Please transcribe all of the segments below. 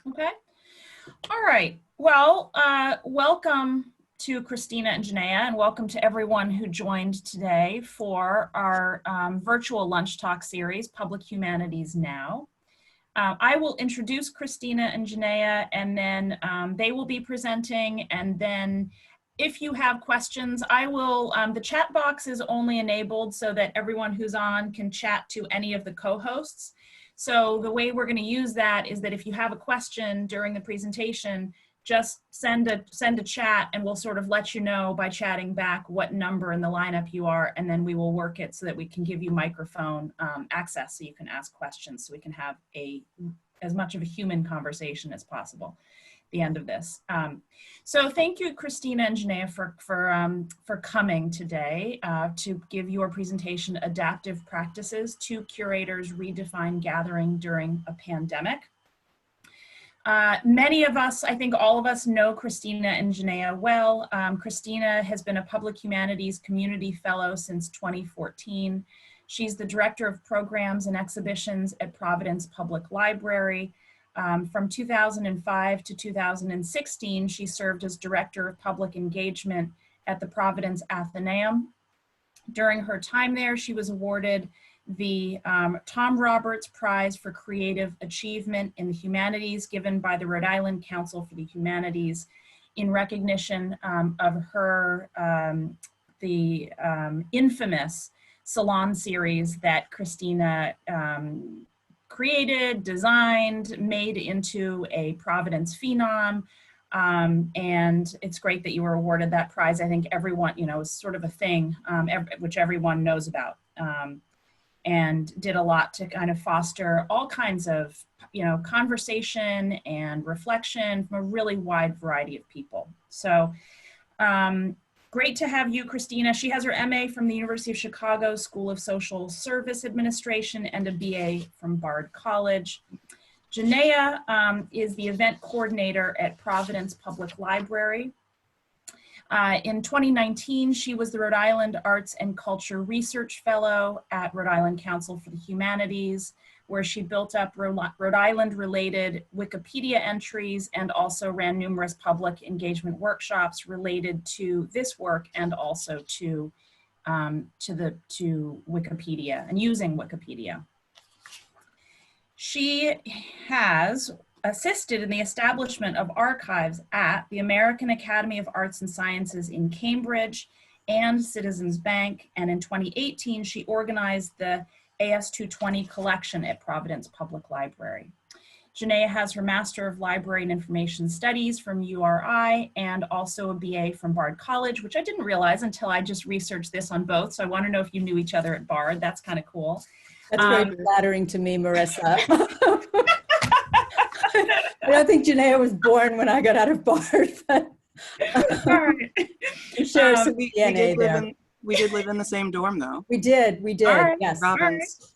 Okay. All right. Well, welcome to Christina and Janaya, and welcome to everyone who joined today for our virtual lunch talk series, Public Humanities Now. I will introduce Christina and Janaya, and then they will be presenting, and then if you have questions, I will, the chat box is only enabled so that everyone who's on can chat to any of the co-hosts. So the way we're going to use that is that if you have a question during the presentation, just send a chat and we'll sort of let you know by chatting back what number in the lineup you are, and then we will work it so that we can give you microphone access so you can ask questions, so we can have as much of a human conversation as possible at the end of this. So thank you, Christina and Janaya, for coming today to give your presentation, Adaptive Practices, Two Curators Redefine Gathering During a Pandemic. Many of us, I think all of us, know Christina and Janaya well. Christina has been a Public Humanities Community Fellow since 2014. She's the Director of Programs and Exhibitions at Providence Public Library. From 2005 to 2016, she served as Director of Public Engagement at the Providence Athenaeum. During her time there, she was awarded the Tom Roberts Prize for Creative Achievement in the Humanities, given by the Rhode Island Council for the Humanities, in recognition of her, the infamous salon series that Christina created, designed, made into a Providence phenom. And it's great that you were awarded that prize. I think everyone, it's sort of a thing which everyone knows about. And did a lot to kind of foster all kinds of, conversation and reflection from a really wide variety of people. So great to have you, Christina. She has her MA from the University of Chicago School of Social Service Administration and a BA from Bard College. Janaya is the event coordinator at Providence Public Library. In 2019, she was the Rhode Island Arts and Culture Research Fellow at Rhode Island Council for the Humanities, where she built up Rhode Island-related Wikipedia entries and also ran numerous public engagement workshops related to this work and also to Wikipedia and using Wikipedia. She has assisted in the establishment of archives at the American Academy of Arts and Sciences in Cambridge and Citizens Bank. And in 2018, she organized the AS220 collection at Providence Public Library. Janaya has her Master of Library and Information Studies from URI and also a BA from Bard College, which I didn't realize until I just researched this on both. So I want to know if you knew each other at Bard. That's kind of cool. That's very flattering to me, Marissa. I don't think Janaya was born when I got out of Bard, but all right. Share some DNA there. We did live in the same dorm, though. We did, right. Yes. Providence.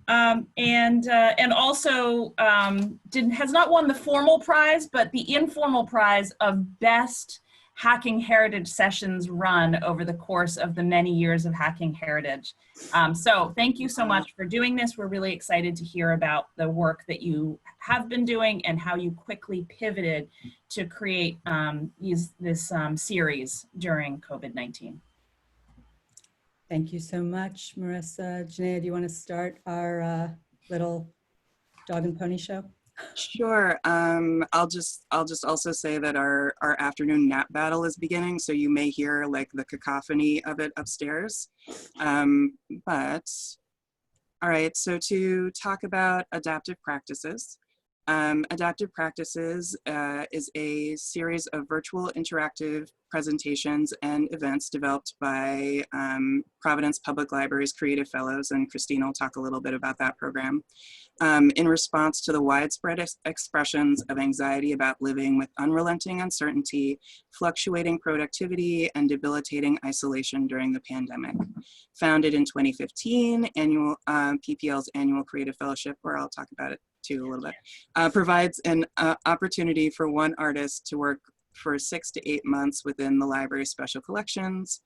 And also has not won the formal prize, but the informal prize of best Hacking Heritage sessions run over the course of the many years of Hacking Heritage. So thank you so much for doing this. We're really excited to hear about the work that you have been doing and how you quickly pivoted to create this series during COVID-19. Thank you so much, Marissa. Janaya, do you want to start our little dog and pony show? Sure. I'll just also say that our afternoon nap battle is beginning, so you may hear like the cacophony of it upstairs. But all right, so to talk about adaptive practices. Adaptive Practices is a series of virtual interactive presentations and events developed by Providence Public Library's Creative Fellows, and Christina will talk a little bit about that program, in response to the widespread expressions of anxiety about living with unrelenting uncertainty, fluctuating productivity, and debilitating isolation during the pandemic. Founded in 2015, PPL's annual Creative Fellowship, where I'll talk about it too a little bit, provides an opportunity for one artist to work for 6 to 8 months within the library's special collections,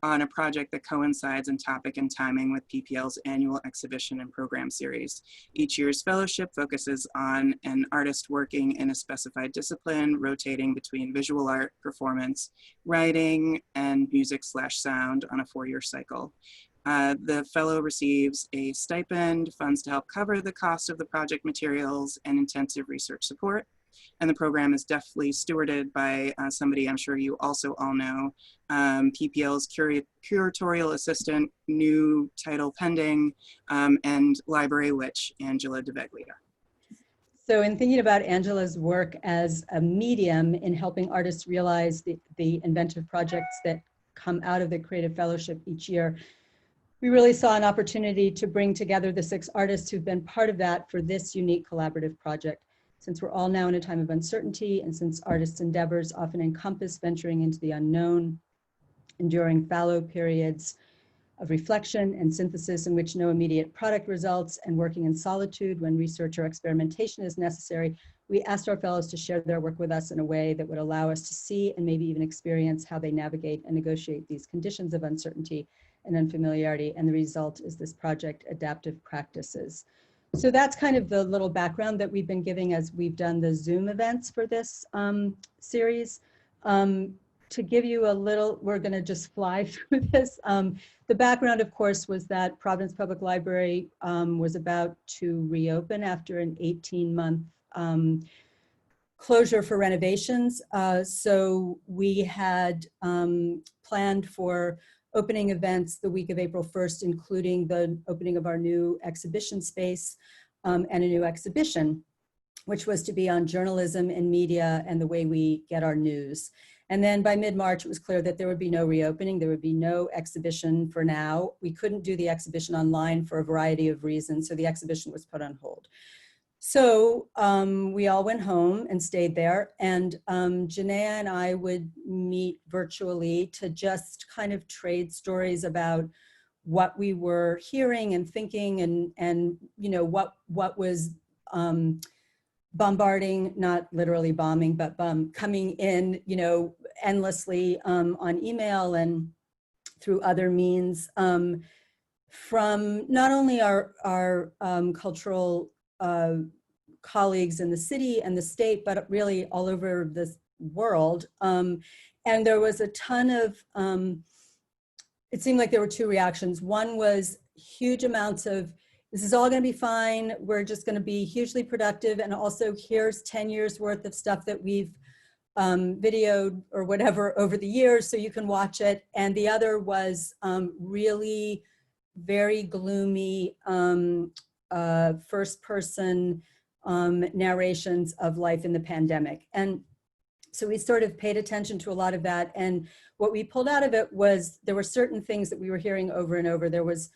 on a project that coincides in topic and timing with PPL's annual exhibition and program series. Each year's fellowship focuses on an artist working in a specified discipline, rotating between visual art, performance, writing, and music/sound on a 4-year cycle. The fellow receives a stipend, funds to help cover the cost of the project materials, and intensive research support. And the program is deftly stewarded by somebody I'm sure you also all know, PPL's curatorial assistant, new title pending, and library witch, Angela Bevilacqua. So in thinking about Angela's work as a medium in helping artists realize the inventive projects that come out of the Creative Fellowship each year, we really saw an opportunity to bring together the 6 artists who've been part of that for this unique collaborative project. Since we're all now in a time of uncertainty, and since artists' endeavors often encompass venturing into the unknown, enduring fallow periods of reflection and synthesis in which no immediate product results, and working in solitude when research or experimentation is necessary, we asked our fellows to share their work with us in a way that would allow us to see and maybe even experience how they navigate and negotiate these conditions of uncertainty and unfamiliarity. And the result is this project, Adaptive Practices. So that's kind of the little background that we've been giving as we've done the Zoom events for this series. To give you a little, we're going to just fly through this. The background, of course, was that Providence Public Library was about to reopen after an 18-month closure for renovations. So we had planned for opening events the week of April 1st, including the opening of our new exhibition space and a new exhibition, which was to be on journalism and media and the way we get our news. And then by mid-March, it was clear that there would be no reopening. There would be no exhibition for now. We couldn't do the exhibition online for a variety of reasons, so the exhibition was put on hold. So we all went home and stayed there, and Janaya and I would meet virtually to just kind of trade stories about what we were hearing and thinking, and you know, what was bombarding, not literally bombing, but coming in, you know, endlessly on email and through other means from not only our cultural colleagues in the city and the state, but really all over the world. And there was a ton of, it seemed like there were 2 reactions. One was huge amounts of, this is all going to be fine. We're just going to be hugely productive. And also here's 10 years worth of stuff that we've videoed or whatever over the years, so you can watch it. And the other was really very gloomy first person narrations of life in the pandemic. And so we sort of paid attention to a lot of that. And what we pulled out of it was there were certain things that we were hearing over and over. There was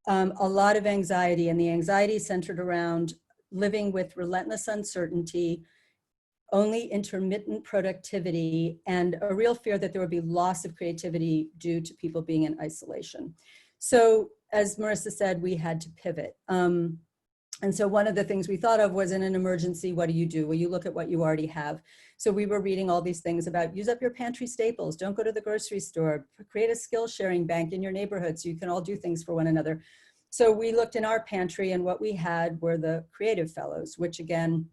a lot of anxiety, and the anxiety centered around living with relentless uncertainty, only intermittent productivity, and a real fear that there would be loss of creativity due to people being in isolation. So as Marissa said, we had to pivot. And so one of the things we thought of was, in an emergency, what do you do? Well, you look at what you already have. So we were reading all these things about use up your pantry staples, don't go to the grocery store, create a skill sharing bank in your neighborhood so you can all do things for one another. So we looked in our pantry, and what we had were the Creative Fellows, which again,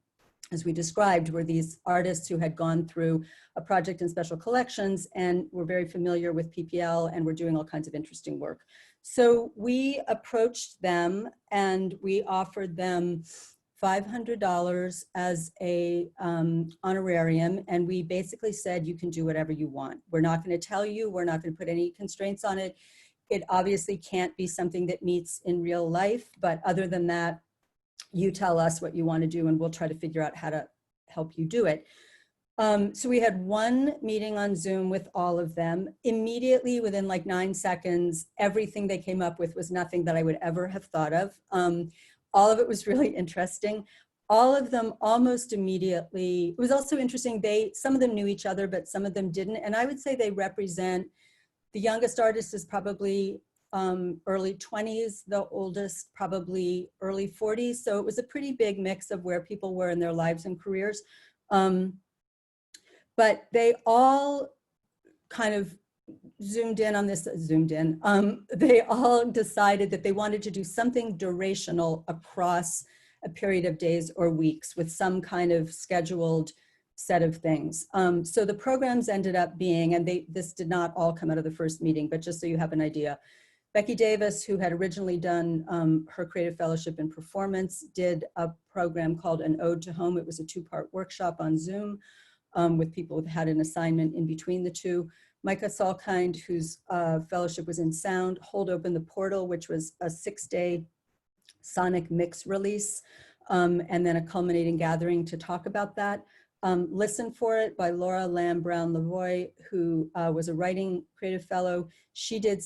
as we described, were these artists who had gone through a project in special collections and were very familiar with PPL and were doing all kinds of interesting work. So we approached them and we offered them $500 as a honorarium. And we basically said, you can do whatever you want. We're not going to tell you, we're not going to put any constraints on it. It obviously can't be something that meets in real life, but other than that, you tell us what you want to do and we'll try to figure out how to help you do it. So we had one meeting on Zoom with all of them. Immediately, within like 9 seconds, everything they came up with was nothing that I would ever have thought of. All of it was really interesting. All of them almost immediately, it was also interesting, some of them knew each other, but some of them didn't. And I would say they represent, the youngest artist is probably early 20s, the oldest probably early 40s. So it was a pretty big mix of where people were in their lives and careers. But they all kind of zoomed in on this, they all decided that they wanted to do something durational across a period of days or weeks with some kind of scheduled set of things. So the programs ended up being, and this did not all come out of the first meeting, but just so you have an idea, Becky Davis, who had originally done her creative fellowship in performance, did a program called An Ode to Home. It was a 2-part workshop on Zoom with people who had an assignment in between the two. Micah Salkind, whose fellowship was in sound, Hold Open the Portal, which was a 6-day sonic mix release, and then a culminating gathering to talk about that. Listen for It by Laura Lamb Brown Lavoie, who was a writing creative fellow. She did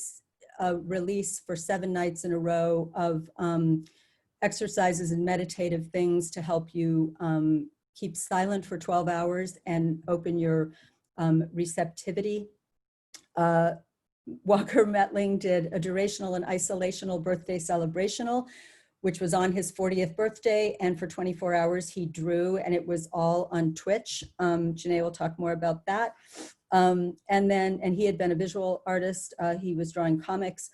a release for 7 nights in a row of exercises and meditative things to help you keep silent for 12 hours and open your receptivity. Walker Metling did a durational and isolational birthday celebrational, which was on his 40th birthday. And for 24 hours, he drew, and it was all on Twitch. Janaya will talk more about that. And he had been a visual artist. He was drawing comics.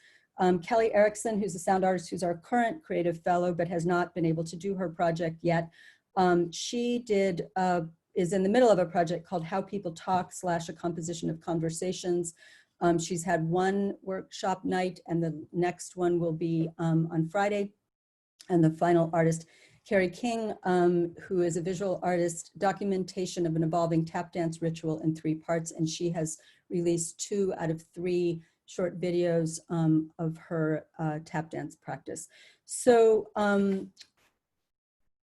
Kelly Erickson, who's a sound artist, who's our current creative fellow, but has not been able to do her project yet. She is in the middle of a project called How People Talk / A Composition of Conversations. She's had 1 workshop night, and the next one will be on Friday. And the final artist, Carrie King, who is a visual artist, documentation of an evolving tap dance ritual in 3 parts. And she has released 2 out of 3 short videos of her tap dance practice. So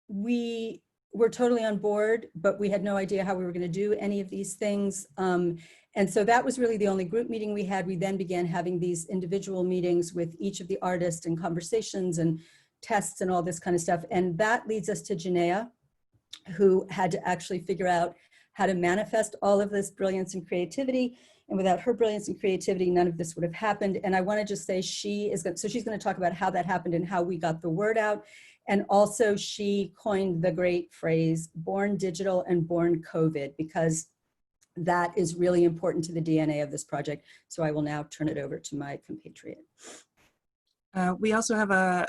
we were totally on board, but we had no idea how we were going to do any of these things. And so that was really the only group meeting we had. We then began having these individual meetings with each of the artists and conversations and tests and all this kind of stuff. And that leads us to Janaya, who had to actually figure out how to manifest all of this brilliance and creativity. And without her brilliance and creativity, none of this would have happened. And I want to just say she's going to talk about how that happened and how we got the word out. And also she coined the great phrase, born digital and born COVID, because that is really important to the DNA of this project. So I will now turn it over to my compatriot. We also have a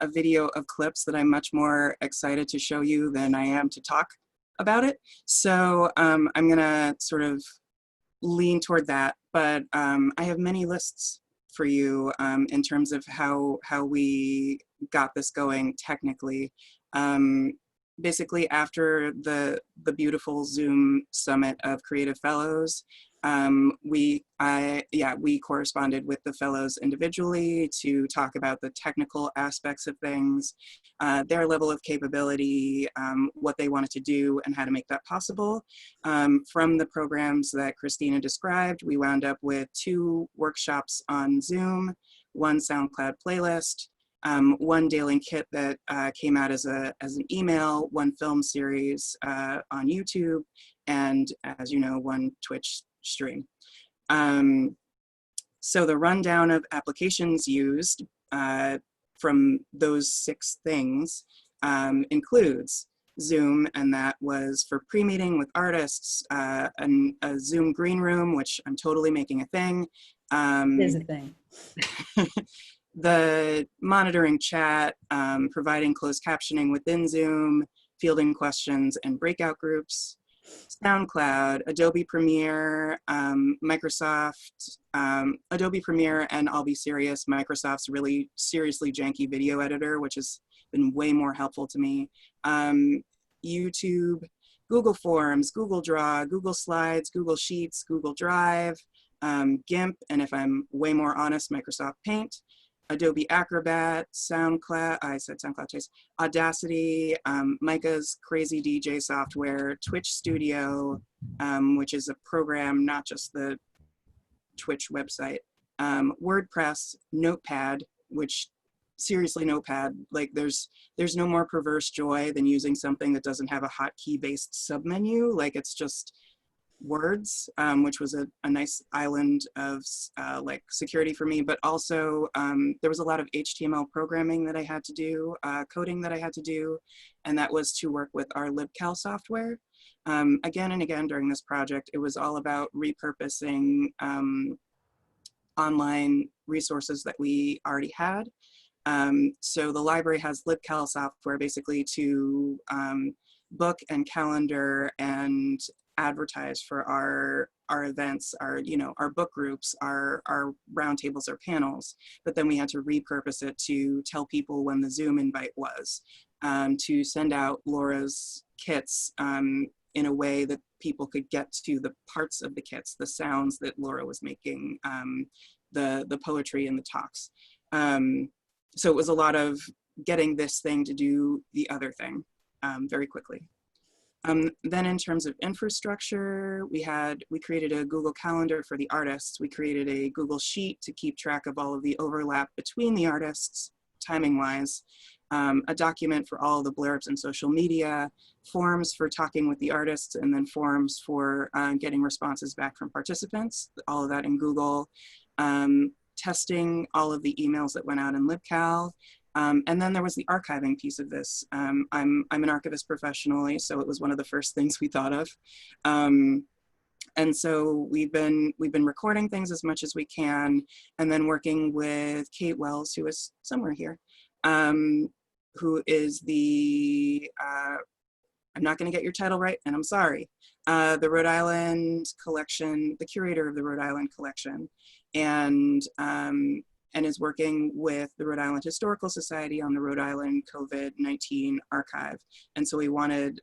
video of clips that I'm much more excited to show you than I am to talk about it. So I'm gonna sort of lean toward that, but I have many lists for you in terms of how we got this going technically. Basically, after the beautiful Zoom summit of Creative Fellows, we corresponded with the fellows individually to talk about the technical aspects of things, their level of capability, what they wanted to do, and how to make that possible. From the programs that Christina described, we wound up with 2 workshops on Zoom, 1 SoundCloud playlist, 1 daily kit that came out as an email, 1 film series on YouTube, and as you know, 1 Twitch stream. So the rundown of applications used from those 6 things includes Zoom, and that was for pre-meeting with artists, a Zoom green room, which I'm totally making a thing. It is a thing. The monitoring chat, providing closed captioning within Zoom, fielding questions and breakout groups, SoundCloud, Adobe Premiere, Microsoft, Adobe Premiere, and I'll be serious, Microsoft's really seriously janky video editor, which has been way more helpful to me. YouTube, Google Forms, Google Draw, Google Slides, Google Sheets, Google Drive, GIMP, and if I'm way more honest, Microsoft Paint, Adobe Acrobat, SoundCloud, I said SoundCloud twice, Audacity, Micah's crazy DJ software, Twitch Studio, which is a program, not just the Twitch website, WordPress, Notepad, which seriously Notepad, like there's no more perverse joy than using something that doesn't have a hotkey based submenu. Like it's just, words, which was a nice island of like security for me, but also there was a lot of HTML programming that I had to do, coding that I had to do, and that was to work with our libcal software. Again and again during this project, it was all about repurposing online resources that we already had. So the library has libcal software basically to book and calendar and advertise for our events, our book groups, our roundtables or panels. But then we had to repurpose it to tell people when the Zoom invite was, to send out Laura's kits in a way that people could get to the parts of the kits, the sounds that Laura was making, the poetry and the talks. So it was a lot of getting this thing to do the other thing very quickly. Then in terms of infrastructure, we created a Google Calendar for the artists. We created a Google Sheet to keep track of all of the overlap between the artists, timing-wise, a document for all of the blurbs and social media, forms for talking with the artists, and then forms for getting responses back from participants, all of that in Google. Testing all of the emails that went out in libcal. And then there was the archiving piece of this. I'm an archivist professionally, so it was one of the first things we thought of. And so we've been recording things as much as we can, and then working with Kate Wells, who is somewhere here, who is the, I'm not gonna get your title right, and I'm sorry, the Rhode Island collection, the curator of the Rhode Island collection, and is working with the Rhode Island Historical Society on the Rhode Island COVID-19 archive. And so we wanted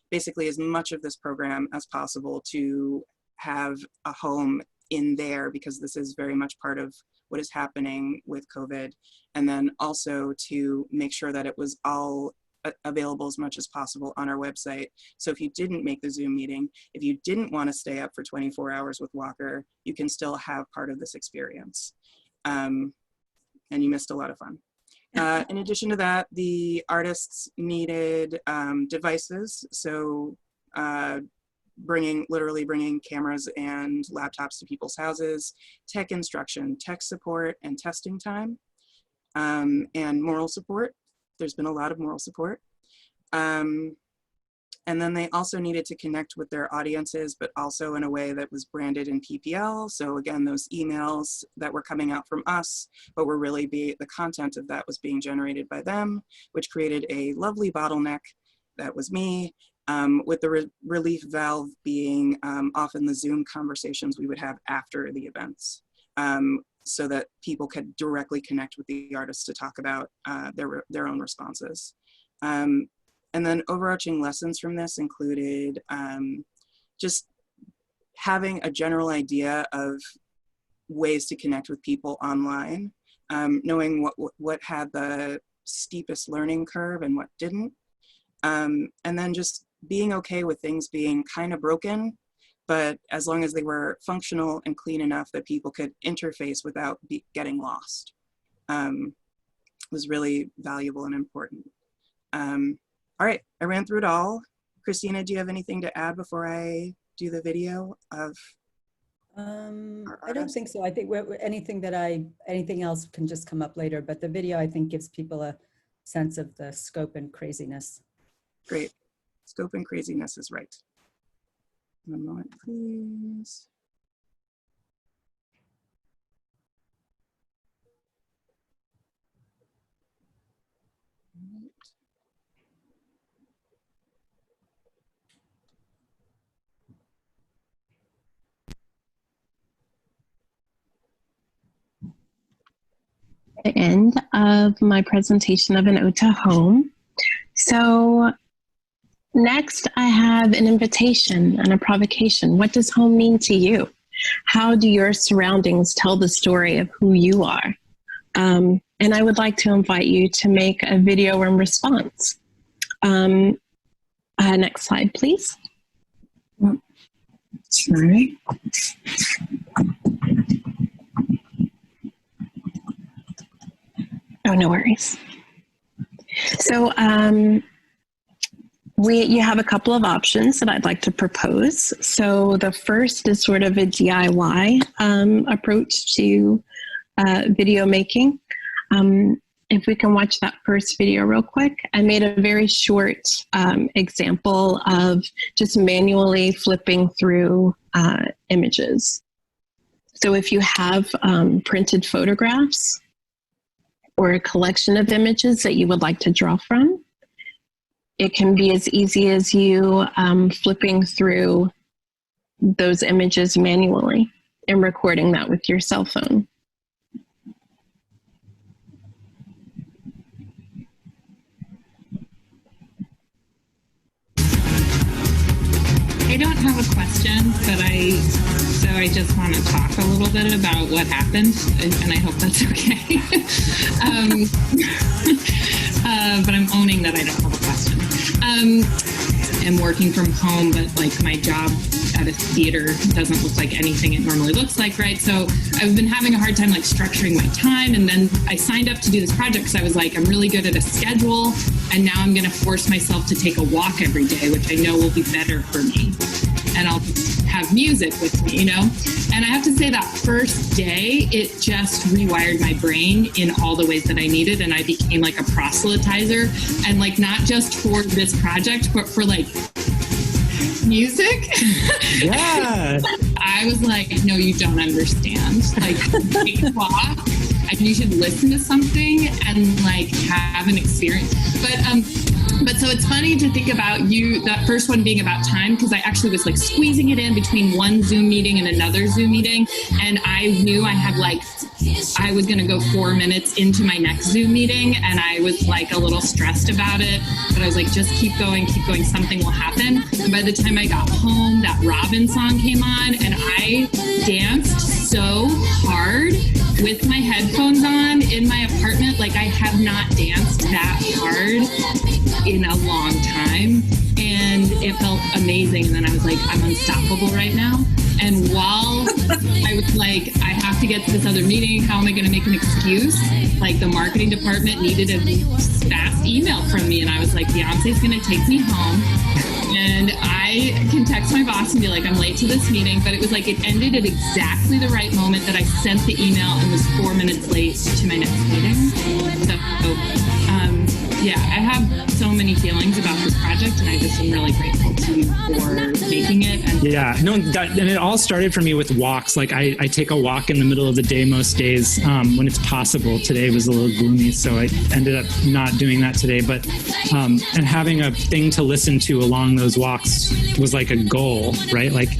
basically as much of this program as possible to have a home in there, because this is very much part of what is happening with COVID. And then also to make sure that it was all available as much as possible on our website. So if you didn't make the Zoom meeting, if you didn't want to stay up for 24 hours with Walker, you can still have part of this experience. And you missed a lot of fun. In addition to that, the artists needed devices. So literally bringing cameras and laptops to people's houses, tech instruction, tech support, and testing time, and moral support. There's been a lot of moral support. And then they also needed to connect with their audiences, but also in a way that was branded in PPL. So again, those emails that were coming out from us, but were really the content of that was being generated by them, which created a lovely bottleneck. That was me, with the relief valve being often the Zoom conversations we would have after the events. So that people could directly connect with the artists to talk about their own responses. And then overarching lessons from this included just having a general idea of ways to connect with people online, knowing what had the steepest learning curve and what didn't, and then just being okay with things being kind of broken, but as long as they were functional and clean enough that people could interface without getting lost, was really valuable and important. All right, I ran through it all. Christina, do you have anything to add before I do the video of I don't think so. I think anything else can just come up later, but the video I think gives people a sense of the scope and craziness. Great, scope and craziness is right. 1 moment, please. The end of my presentation of an ode to home. So next I have an invitation and a provocation. What does home mean to you? How do your surroundings tell the story of who you are? And I would like to invite you to make a video in response. Next slide, please. Sorry. Oh, no worries. So You have a couple of options that I'd like to propose. So the first is sort of a DIY approach to video making. If we can watch that first video real quick, I made a very short example of just manually flipping through images. So if you have printed photographs or a collection of images that you would like to draw from, it can be as easy as you flipping through those images manually and recording that with your cell phone. I don't have a question, but I just want to talk a little bit about what happened, and I hope that's okay. But I'm owning that I don't have a question. I'm working from home, but like my job at a theater doesn't look like anything it normally looks like, right? So I've been having a hard time like structuring my time, and then I signed up to do this project because I was like, I'm really good at a schedule, and now I'm going to force myself to take a walk every day, which I know will be better for me. And I'll have music with me, you know? And I have to say that first day, it just rewired my brain in all the ways that I needed. And I became like a proselytizer, and like, not just for this project, but for like music. Yeah. I was like, no, you don't understand. Like, take a walk and you should listen to something and like have an experience. But so it's funny to think about that first one being about time, because I actually was like squeezing it in between one Zoom meeting and another Zoom meeting. And I knew I was going to go 4 minutes into my next Zoom meeting, and I was like a little stressed about it, but I was like, just keep going, something will happen. And by the time I got home, that Robin song came on, and I danced so hard with my headphones on in my apartment. Like, I have not danced that hard in a long time, and it felt amazing. And then I was like, I'm unstoppable right now. And while I was like, I have to get to this other meeting, how am I going to make an excuse? Like, the marketing department needed a fast email from me, and I was like, Beyonce's going to take me home, and I can text my boss and be like, I'm late to this meeting. But it was like, it ended at exactly the right moment that I sent the email and was 4 minutes late to my next meeting. So, yeah, I have so many feelings about this project, and I just am really grateful to you for making it. And and it all started for me with walks. Like, I take a walk in the middle of the day most days when it's possible. Today was a little gloomy, so I ended up not doing that today. But and having a thing to listen to along those walks was like a goal, right? Like,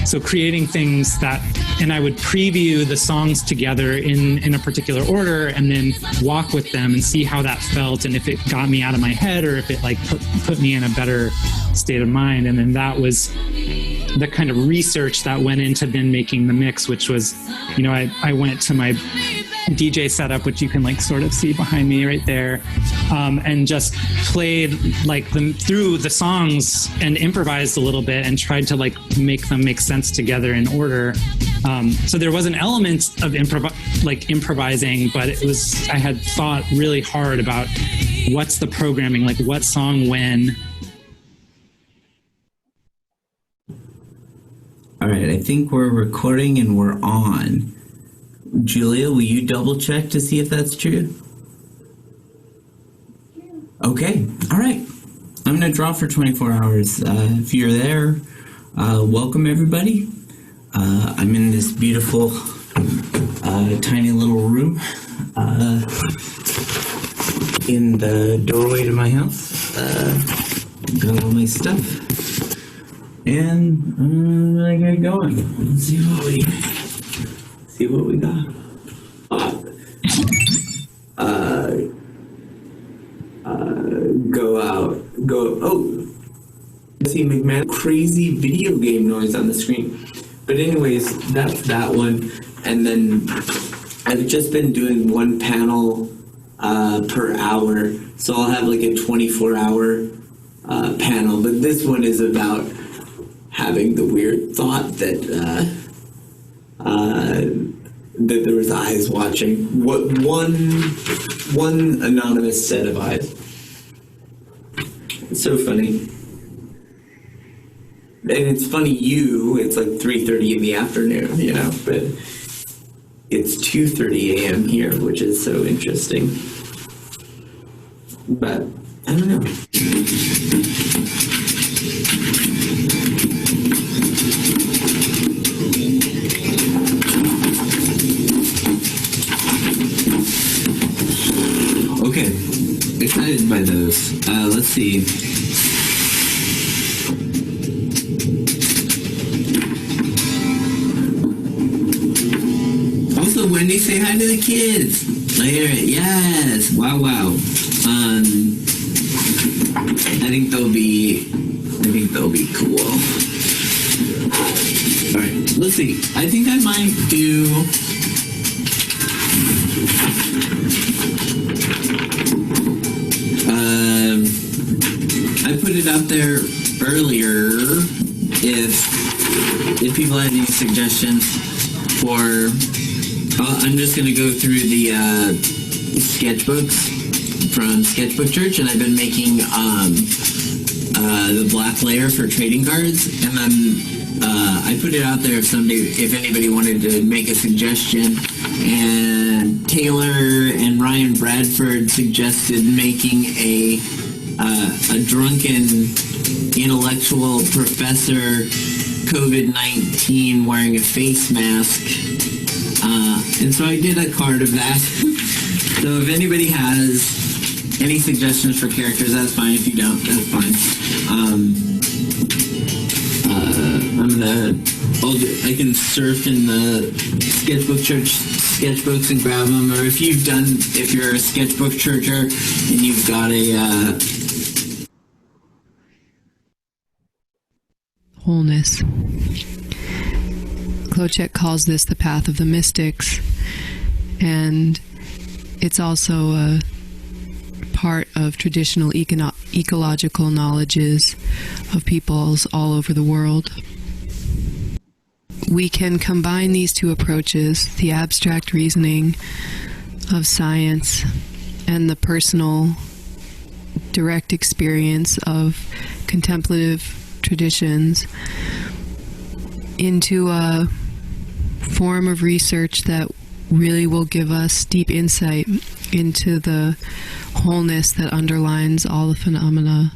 so creating things that, and I would preview the songs together in a particular order, and then walk with them and see how that felt, and if it got me out of my head, or if it like put me in a better state of mind. And then that was the kind of research that went into then making the mix, which was, you know, I went to my DJ setup, which you can like sort of see behind me right there, and just played like through the songs and improvised a little bit and tried to like make them make sense together in order. So there was an element of improvising, but I had thought really hard about what's the programming, like what song when. All right, I think we're recording and we're on. Julia, will you double check to see if that's true? Okay, all right. I'm going to draw for 24 hours. If you're there, welcome everybody. I'm in this beautiful, tiny little room in the doorway to my house. Got all my stuff. And I'm going to get going. Let's see what we got. See McMahon crazy video game noise on the screen. But anyways, that's that one. And then I've just been doing one panel per hour. So I'll have like a 24-hour panel. But this one is about having the weird thought that that there was eyes watching. What one anonymous set of eyes. It's so funny. And it's funny, it's like 3:30 in the afternoon, you know, but it's 2:30 a.m. here, which is so interesting. But I don't know. Okay, excited by those. Let's see. Also, Wendy, say hi to the kids. I hear it. Yes. Wow. I think they'll be cool. All right. Let's see. I think I might do. I put it out there earlier if people had any suggestions for. I'm just going to go through the sketchbooks from Sketchbook Church, and I've been making the black layer for trading cards, and then I put it out there if anybody wanted to make a suggestion, and Taylor and Ryan Bradford suggested making a drunken intellectual professor COVID-19 wearing a face mask. And so I did a card of that. So if anybody has any suggestions for characters, that's fine. If you don't, that's fine. I can surf in the Sketchbook Church sketchbooks and grab them. Or if you're a Sketchbook Churcher and you've got a wholeness. Klocek calls this the path of the mystics, and it's also a part of traditional ecological knowledges of peoples all over the world. We can combine these two approaches, the abstract reasoning of science and the personal, direct experience of contemplative traditions, into a form of research that really will give us deep insight into the wholeness that underlines all the phenomena.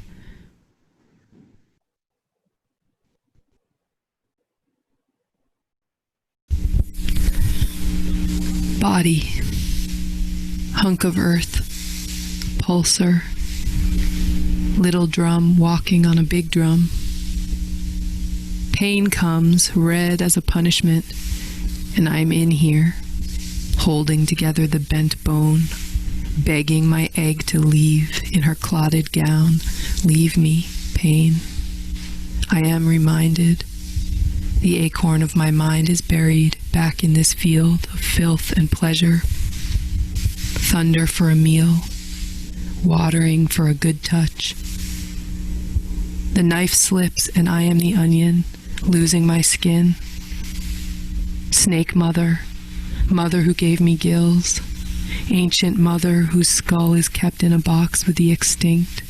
Body, hunk of earth, pulsar, little drum walking on a big drum. Pain comes, red as a punishment, and I'm in here, holding together the bent bone, begging my egg to leave in her clotted gown. Leave me, pain. I am reminded. The acorn of my mind is buried back in this field of filth and pleasure. Thunder for a meal, watering for a good touch. The knife slips and I am the onion, losing my skin. Snake mother, mother who gave me gills, ancient mother whose skull is kept in a box with the extinct.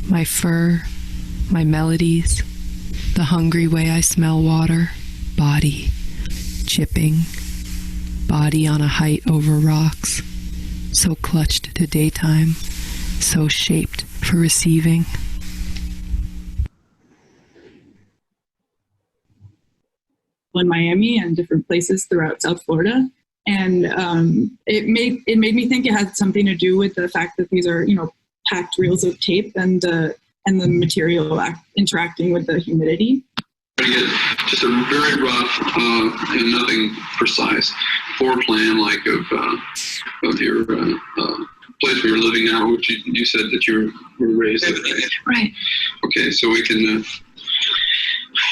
My fur, my melodies, the hungry way I smell water, body, chipping, body on a height over rocks, so clutched to daytime, so shaped for receiving. In Miami and different places throughout South Florida, and it made me think it had something to do with the fact that these are, packed reels of tape and the material interacting with the humidity. Just a very rough and nothing precise floor plan, like of your place where you're living now, which you said that you were raised in. Right. Okay, so we can.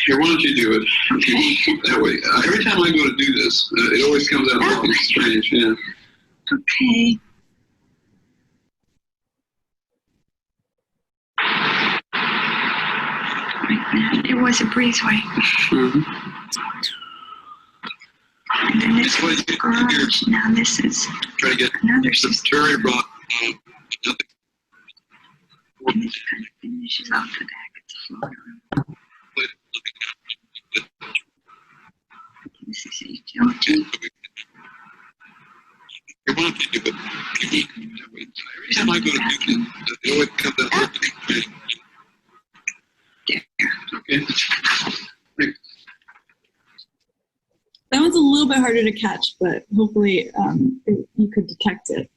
Here, why don't you do it? Okay. That way, every time I go to do this, it always comes out looking strange. Yeah. Okay. It was a breezeway. Mm-hmm. And then this was the garage. Now this is Try to get another system. very rough. And and it kind of finishes off the back of the floor. This is HLT. You want to do it. Every time I go to Newton, they always come to There. Okay. That one's a little bit harder to catch, but hopefully you could detect it.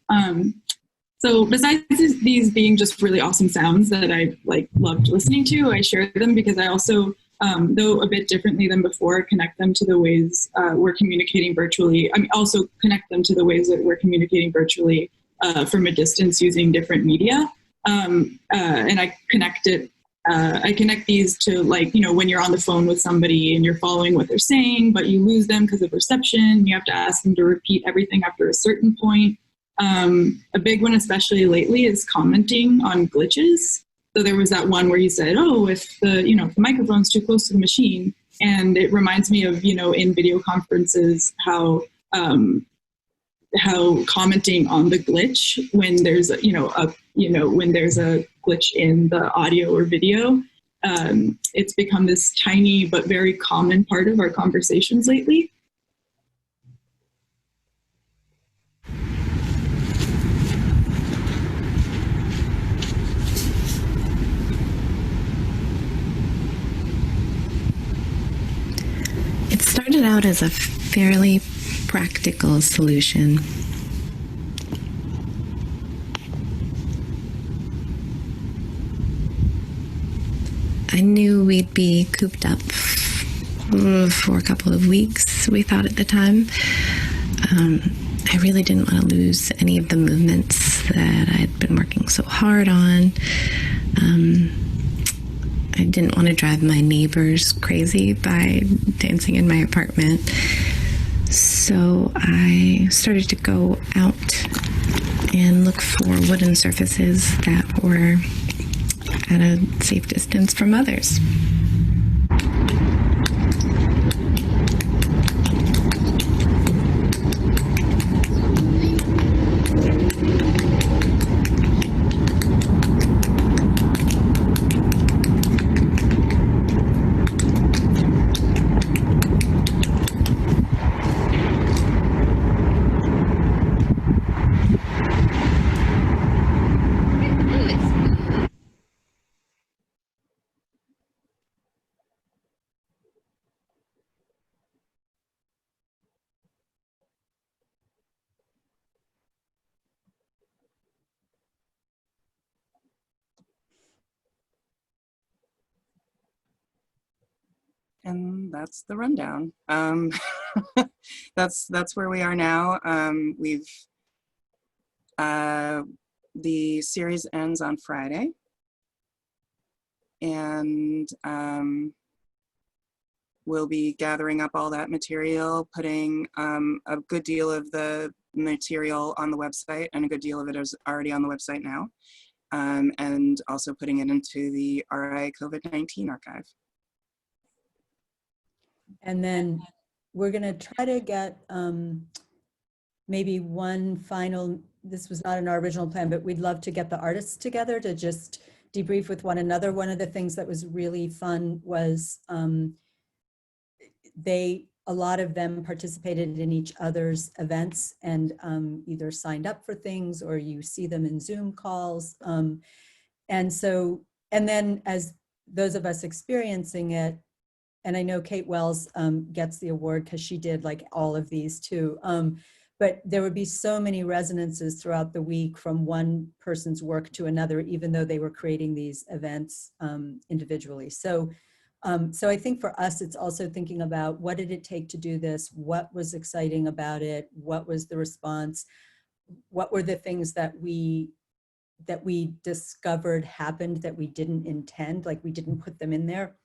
So besides these being just really awesome sounds that I loved listening to, I share them because I also, though a bit differently than before, connect them to the ways we're communicating virtually. I mean, also connect them to the ways that we're communicating virtually from a distance using different media. And I connect these to when you're on the phone with somebody and you're following what they're saying, but you lose them because of reception. You have to ask them to repeat everything after a certain point. A big one, especially lately, is commenting on glitches. So there was that one where you said, "Oh, if the microphone's too close to the machine," and it reminds me of in video conferences how commenting on the glitch when there's when there's a glitch in the audio or video, it's become this tiny but very common part of our conversations lately. It started out as a fairly practical solution. I knew we'd be cooped up for a couple of weeks, we thought at the time. I really didn't want to lose any of the movements that I'd been working so hard on. I didn't want to drive my neighbors crazy by dancing in my apartment. So I started to go out and look for wooden surfaces that were at a safe distance from others. And that's the rundown. That's where we are now. The series ends on Friday, and we'll be gathering up all that material, putting a good deal of the material on the website, and a good deal of it is already on the website now, and also putting it into the RI COVID-19 archive. And then we're going to try to get maybe one final, this was not in our original plan, but we'd love to get the artists together to just debrief with one another. One of the things that was really fun was a lot of them participated in each other's events and either signed up for things or you see them in Zoom calls. And then as those of us experiencing it, and I know Kate Wells gets the award because she did all of these too. But there would be so many resonances throughout the week from one person's work to another, even though they were creating these events individually. So I think for us, it's also thinking about what did it take to do this? What was exciting about it? What was the response? What were the things that we discovered happened that we didn't intend, we didn't put them in there?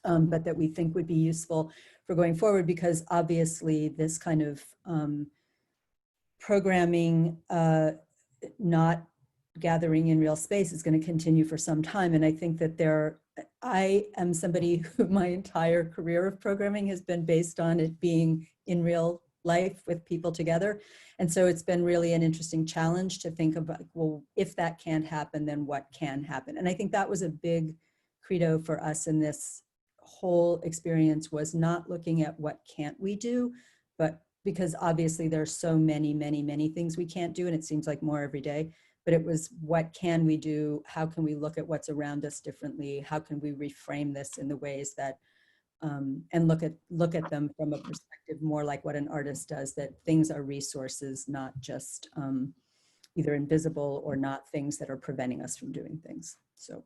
But that we think would be useful for going forward, because obviously this kind of programming, not gathering in real space, is going to continue for some time. And I think that I am somebody who my entire career of programming has been based on it being in real life with people together. And so it's been really an interesting challenge to think about, well, if that can't happen, then what can happen? And I think that was a big credo for us in this whole experience, was not looking at what can't we do, but because obviously there's so many things we can't do, and it seems like more every day, but it was what can we do? How can we look at what's around us differently? How can we reframe this in the ways that, and look at them from a perspective more like what an artist does, that things are resources, not just either invisible or not things that are preventing us from doing things. So.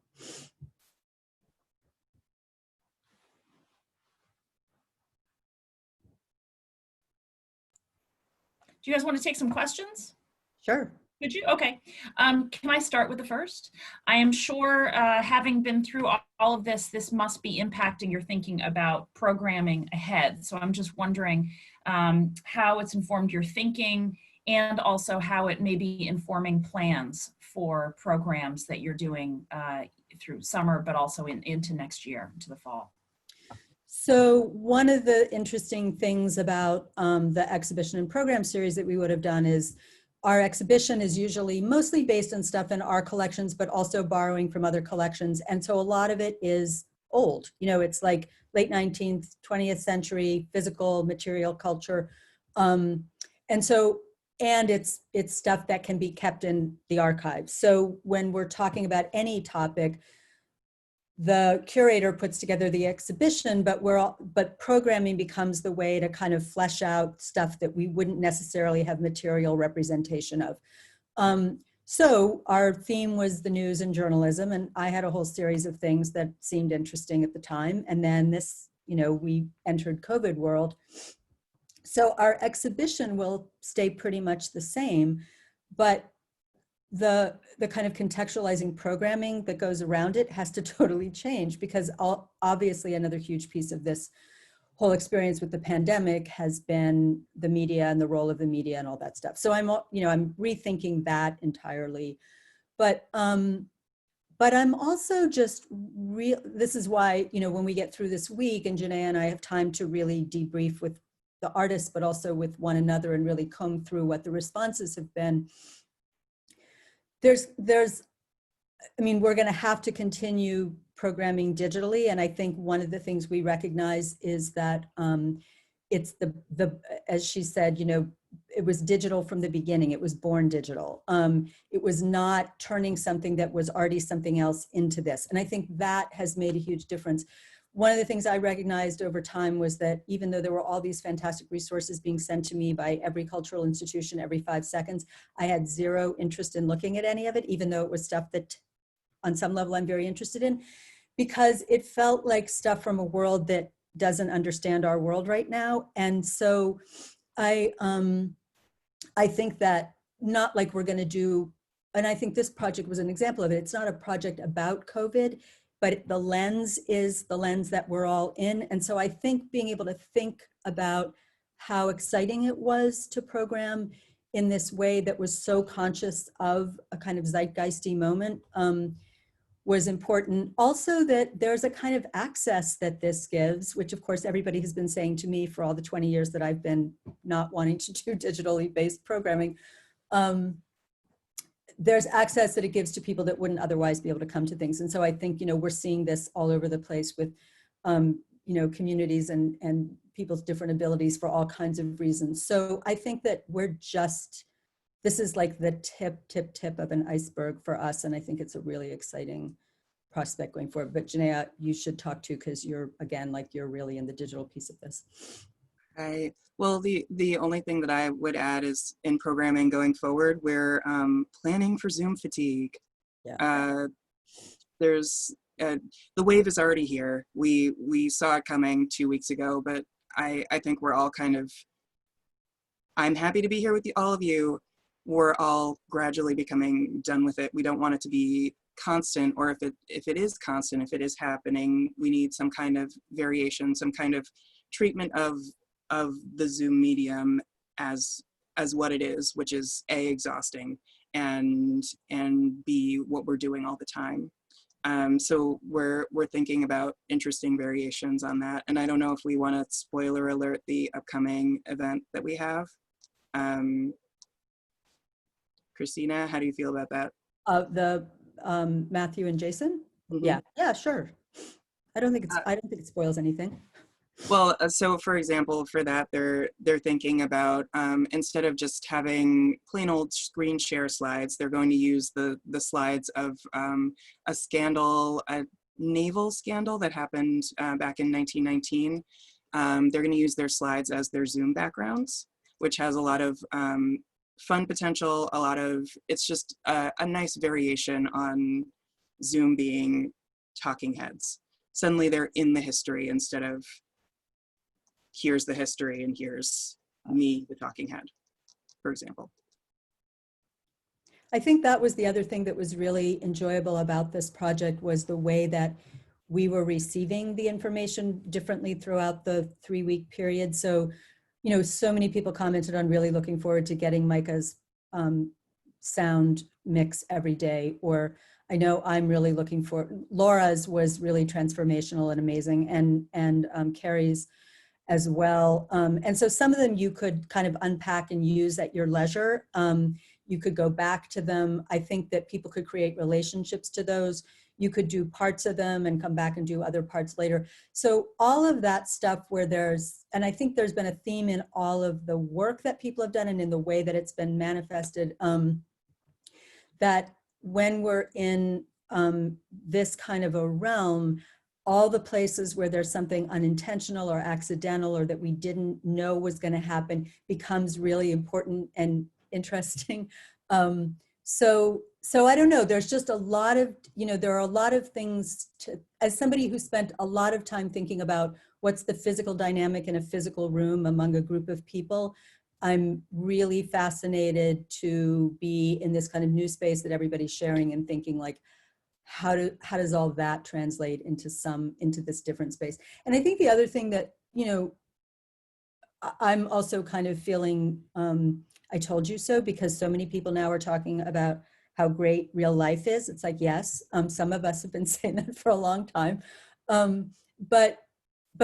Do you guys want to take some questions? Sure. Could you? Okay. Can I start with the first? I am sure, having been through all of this, this must be impacting your thinking about programming ahead. So I'm just wondering how it's informed your thinking, and also how it may be informing plans for programs that you're doing through summer, but also into next year, into the fall. So one of the interesting things about the exhibition and program series that we would have done is, our exhibition is usually mostly based on stuff in our collections, but also borrowing from other collections. And so a lot of it is old, you know, it's like late 19th, 20th century physical material culture. And it's stuff that can be kept in the archives. So when we're talking about any topic, the curator puts together the exhibition, but programming becomes the way to kind of flesh out stuff that we wouldn't necessarily have material representation of. So our theme was the news and journalism, and I had a whole series of things that seemed interesting at the time. And then this, you know, we entered COVID world. So our exhibition will stay pretty much the same, but the kind of contextualizing programming that goes around it has to totally change, because obviously another huge piece of this whole experience with the pandemic has been the media and the role of the media and all that stuff. So I'm rethinking that entirely, but I'm also just this is why, you know, when we get through this week and Janaya and I have time to really debrief with the artists, but also with one another, and really comb through what the responses have been. I mean, we're going to have to continue programming digitally. And I think one of the things we recognize is that it's as she said, you know, it was digital from the beginning. It was born digital. It was not turning something that was already something else into this. And I think that has made a huge difference. One of the things I recognized over time was that even though there were all these fantastic resources being sent to me by every cultural institution every 5 seconds, I had zero interest in looking at any of it, even though it was stuff that on some level I'm very interested in, because it felt like stuff from a world that doesn't understand our world right now. And so I think that not like we're going to do, and I think this project was an example of it. It's not a project about COVID, but the lens is the lens that we're all in. And so I think being able to think about how exciting it was to program in this way that was so conscious of a kind of zeitgeisty moment was important. Also that there's a kind of access that this gives, which of course everybody has been saying to me for all the 20 years that I've been not wanting to do digitally based programming. There's access that it gives to people that wouldn't otherwise be able to come to things. And so I think, you know, we're seeing this all over the place with, you know, communities and people's different abilities for all kinds of reasons. So I think that this is like the tip of an iceberg for us. And I think it's a really exciting prospect going forward. But Janaya, you should talk to, because you're, again, like you're really in the digital piece of this. Well, the only thing that I would add is in programming going forward, we're planning for Zoom fatigue. Yeah. There's the wave is already here. We saw it coming 2 weeks ago, but I think we're all kind of, I'm happy to be here with all of you. We're all gradually becoming done with it. We don't want it to be constant, or if it is constant, if it is happening, we need some kind of variation, some kind of treatment of the Zoom medium as what it is, which is A, exhausting, and B, what we're doing all the time. So we're thinking about interesting variations on that. And I don't know if we want to spoiler alert the upcoming event that we have. Christina, how do you feel about that? Matthew and Jason? Mm-hmm. Yeah, sure. I don't think it spoils anything. Well, so for example, for that, they're thinking about instead of just having plain old screen share slides, they're going to use the slides of a scandal, a naval scandal that happened back in 1919. They're going to use their slides as their Zoom backgrounds, which has a lot of fun potential, it's just a nice variation on Zoom being talking heads. Suddenly they're in the history instead of here's the history and here's me, the talking head, for example. I think that was the other thing that was really enjoyable about this project was the way that we were receiving the information differently throughout the 3-week period. So, you know, so many people commented on really looking forward to getting Micah's sound mix every day, or I know I'm really looking for, Laura's was really transformational and amazing, and Carrie's as well. And so some of them you could kind of unpack and use at your leisure. You could go back to them. I think that people could create relationships to those. You could do parts of them and come back and do other parts later. So all of that stuff where and I think there's been a theme in all of the work that people have done and in the way that it's been manifested, that when we're in this kind of a realm, all the places where there's something unintentional or accidental or that we didn't know was going to happen becomes really important and interesting. So I don't know, there's just a lot of, you know, there are a lot of things as somebody who spent a lot of time thinking about what's the physical dynamic in a physical room among a group of people, I'm really fascinated to be in this kind of new space that everybody's sharing and thinking like, how does all that translate into this different space? And I think the other thing that, you know, I'm also kind of feeling, I told you so, because so many people now are talking about how great real life is. It's like, yes, some of us have been saying that for a long time. But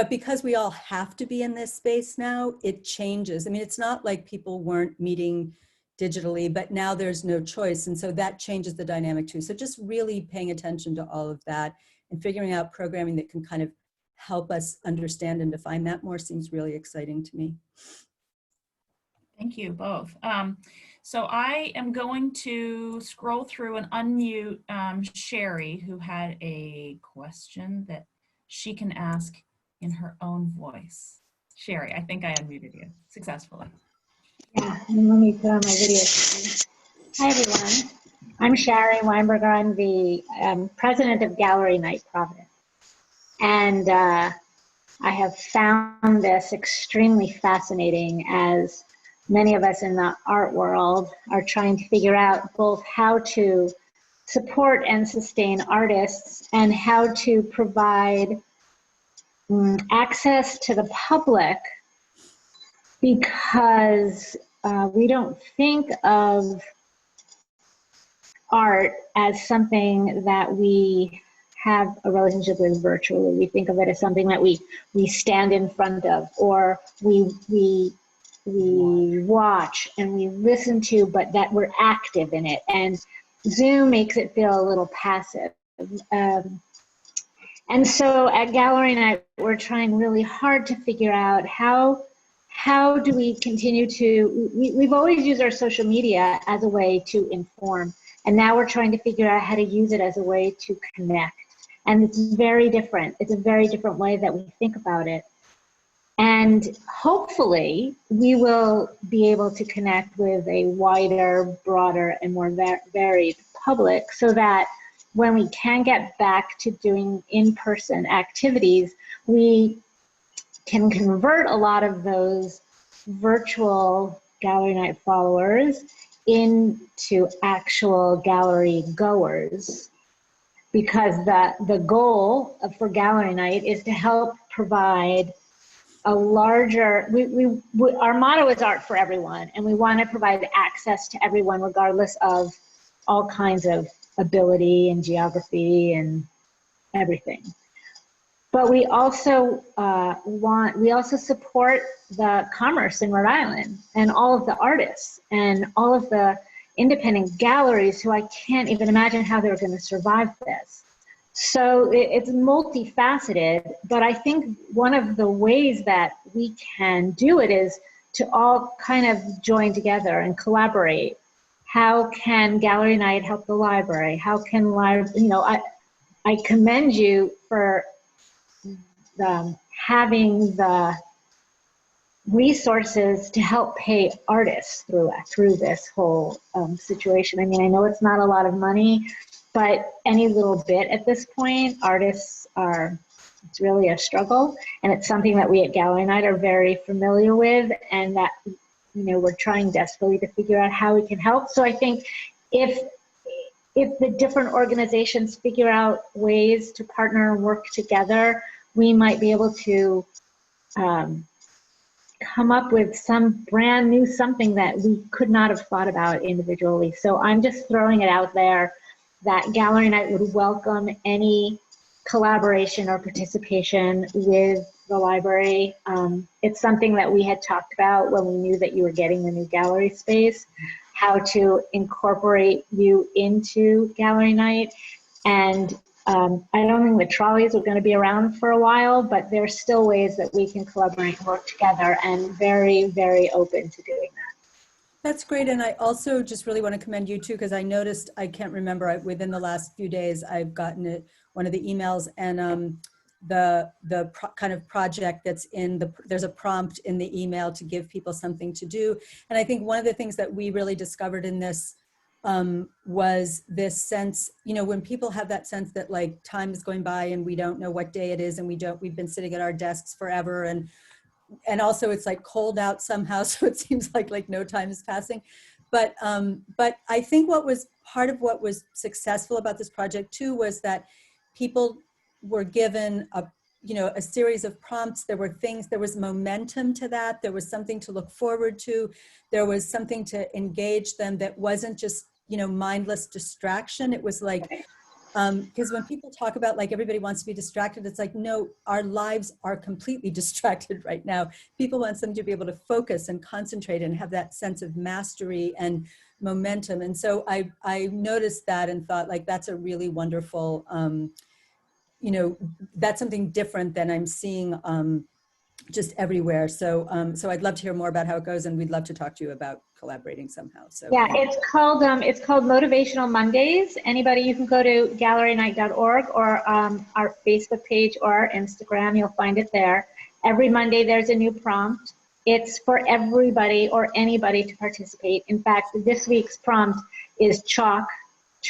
because we all have to be in this space now, it changes. I mean, it's not like people weren't meeting digitally, but now there's no choice. And so that changes the dynamic too. So just really paying attention to all of that and figuring out programming that can kind of help us understand and define that more seems really exciting to me. Thank you both. So I am going to scroll through and unmute Sherry, who had a question that she can ask in her own voice. Sherry, I think I unmuted you successfully. Yeah, and let me put on my video. Hi, everyone. I'm Sherry Weinberger. I'm the president of Gallery Night Providence. And I have found this extremely fascinating as many of us in the art world are trying to figure out both how to support and sustain artists and how to provide access to the public, because we don't think of art as something that we have a relationship with virtually. We think of it as something that we stand in front of, or we watch and we listen to, but that we're active in it. And Zoom makes it feel a little passive. And so at Gallery Night, we're trying really hard to figure out how do we continue to, we've always used our social media as a way to inform, and now we're trying to figure out how to use it as a way to connect. And it's very different. It's a very different way that we think about it. And hopefully we will be able to connect with a wider, broader, and more varied public, so that when we can get back to doing in-person activities, we can convert a lot of those virtual Gallery Night followers into actual gallery goers. Because the goal for Gallery Night is to help provide a larger, our motto is art for everyone, and we want to provide access to everyone regardless of all kinds of ability and geography and everything. But we also we also support the commerce in Rhode Island and all of the artists and all of the independent galleries who I can't even imagine how they're going to survive this. So it's multifaceted, but I think one of the ways that we can do it is to all kind of join together and collaborate. How can Gallery Night help the library? How can I commend you for having the resources to help pay artists through this whole situation. I mean, I know it's not a lot of money, but any little bit at this point, artists it's really a struggle, and it's something that we at Gallery Night are very familiar with, and that we're trying desperately to figure out how we can help. So I think if the different organizations figure out ways to partner and work together, we might be able to come up with some brand new something that we could not have thought about individually. So I'm just throwing it out there that Gallery Night would welcome any collaboration or participation with the library. It's something that we had talked about when we knew that you were getting the new gallery space, how to incorporate you into Gallery Night. And I don't think the trolleys are going to be around for a while, but there's still ways that we can collaborate and work together, and very, very open to doing that. That's great. And I also just really want to commend you too, because I noticed, I can't remember, within the last few days, I've gotten one of the emails, and the kind of project that's there's a prompt in the email to give people something to do. And I think one of the things that we really discovered in this was this sense, when people have that sense that like time is going by and we don't know what day it is, and we've been sitting at our desks forever, and also it's like cold out somehow, so it seems like no time is passing. But I think part of what was successful about this project too was that people were given a series of prompts. There was momentum to that. There was something to look forward to. There was something to engage them that wasn't just, mindless distraction. It was like, because when people talk about like everybody wants to be distracted, it's like, no, our lives are completely distracted right now. People want them to be able to focus and concentrate and have that sense of mastery and momentum. And so I noticed that and thought like, that's a really wonderful, that's something different than I'm seeing just everywhere. So I'd love to hear more about how it goes, and we'd love to talk to you about collaborating somehow. So yeah, it's called Motivational Mondays. Anybody, you can go to gallerynight.org or our Facebook page or our Instagram. You'll find it there. Every Monday there's a new prompt. It's for everybody or anybody to participate. In fact, this week's prompt is chalk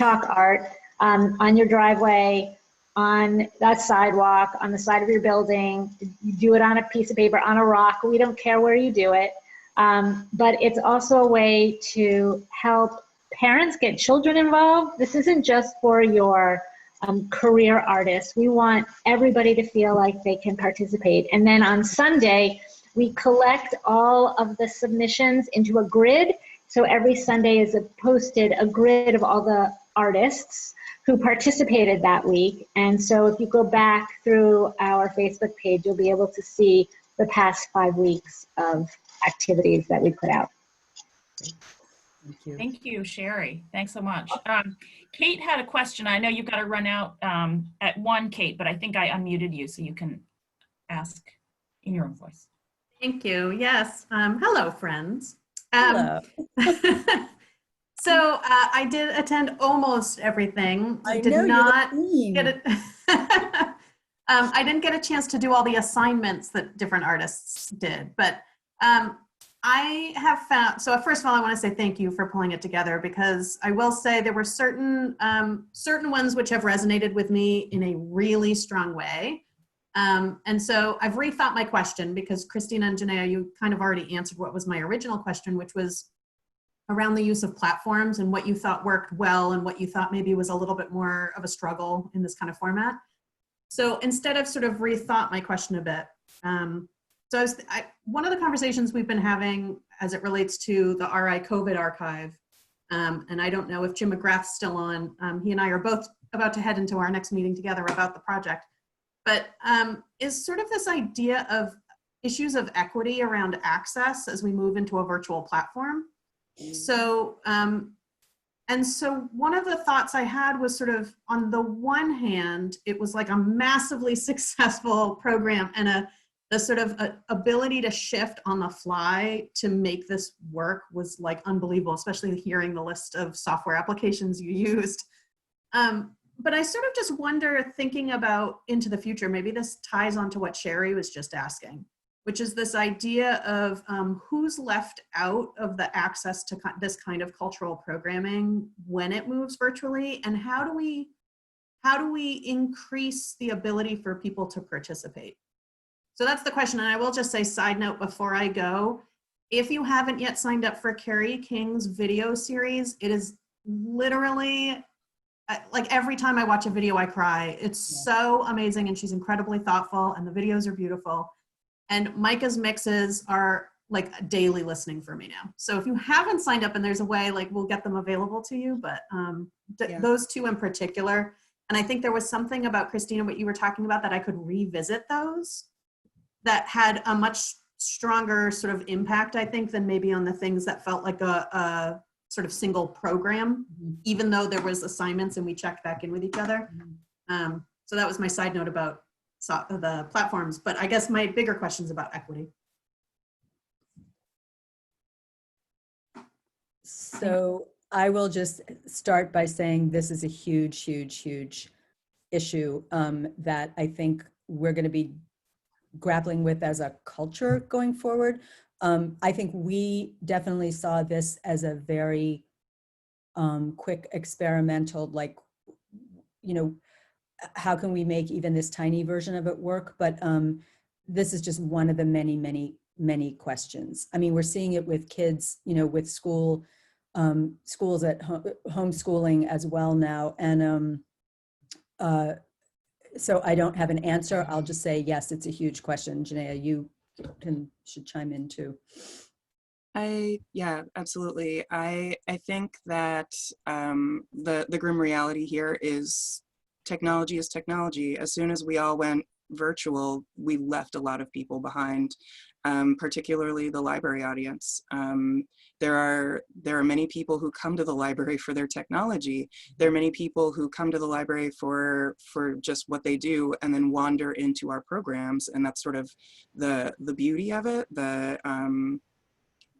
art on your driveway, on that sidewalk, on the side of your building. You do it on a piece of paper, on a rock. We don't care where you do it. But it's also a way to help parents get children involved. This isn't just for your career artists. We want everybody to feel like they can participate. And then on Sunday, we collect all of the submissions into a grid. So every Sunday is posted a grid of all the artists who participated that week. And so if you go back through our Facebook page, you'll be able to see the past 5 weeks of activities that we put out. Thank you. Thank you, Sherry. Thanks so much. Kate had a question. I know you've got to run out at 1, Kate, but I think I unmuted you so you can ask in your own voice. Thank you. Yes. Hello, friends. Hello. So I did attend almost everything. I did not get it. I didn't get a chance to do all the assignments that different artists did, but I have found, so first of all, I want to say thank you for pulling it together, because I will say there were certain ones which have resonated with me in a really strong way. And so I've rethought my question, because Christina and Janaya, you kind of already answered what was my original question, which was around the use of platforms and what you thought worked well and what you thought maybe was a little bit more of a struggle in this kind of format. So instead I've sort of rethought my question a bit. So one of the conversations we've been having as it relates to the RI COVID archive And I don't know if Jim McGrath's still on. He and I are both about to head into our next meeting together about the project. But is sort of this idea of issues of equity around access as we move into a virtual platform. So, and so one of the thoughts I had was sort of, on the one hand, it was like a massively successful program and the sort of ability to shift on the fly to make this work was like unbelievable, especially hearing the list of software applications you used. But I sort of just wonder, thinking about into the future, maybe this ties onto what Sherry was just asking, which is this idea of who's left out of the access to this kind of cultural programming when it moves virtually, and how do we increase the ability for people to participate? So that's the question. And I will just say, side note before I go, if you haven't yet signed up for Carrie King's video series, it is literally, like every time I watch a video, I cry. It's so amazing, and she's incredibly thoughtful, and the videos are beautiful. And Micah's mixes are like daily listening for me now. So if you haven't signed up, and there's a way, like we'll get them available to you, but those two in particular. And I think there was something about, Christina, what you were talking about, that I could revisit those that had a much stronger sort of impact, I think, than maybe on the things that felt like a sort of single program, even though there was assignments and we checked back in with each other. So that was my side note about the platforms, but I guess my bigger question is about equity. So I will just start by saying this is a huge, huge, huge issue that I think we're going to be grappling with as a culture going forward. I think we definitely saw this as a very quick experimental, like, you know, how can we make even this tiny version of it work? But this is just one of the many, many, many questions. I mean, we're seeing it with kids, you know, with schools at homeschooling as well now. And so I don't have an answer. I'll just say, yes, it's a huge question. Janaya, you should chime in too. Yeah, absolutely. I think that the grim reality here is technology is technology. As soon as we all went virtual, we left a lot of people behind, particularly the library audience. There are many people who come to the library for their technology. There are many people who come to the library for just what they do and then wander into our programs, and that's sort of the beauty of it.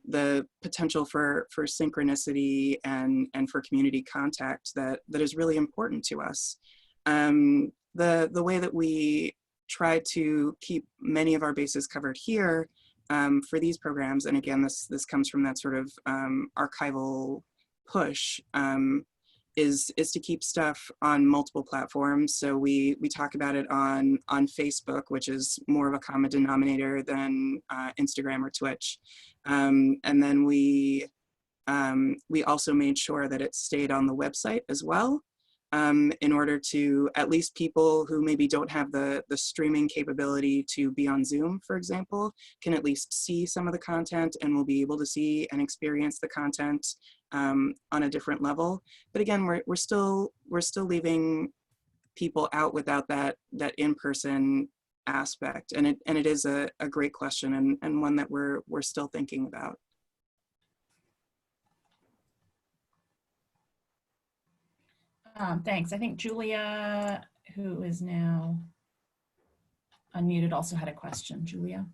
The potential for synchronicity and for community contact that is really important to us. The way that we try to keep many of our bases covered here for these programs, and again, this comes from that sort of archival push, is to keep stuff on multiple platforms. So we talk about it on Facebook, which is more of a common denominator than Instagram or Twitch. And then we also made sure that it stayed on the website as well, in order to, at least people who maybe don't have the streaming capability to be on Zoom, for example, can at least see some of the content and will be able to see and experience the content on a different level. But again, we're still leaving people out without that in-person aspect, and it is a great question and one that we're still thinking about. Thanks. I think Julia, who is now unmuted, also had a question. Julia.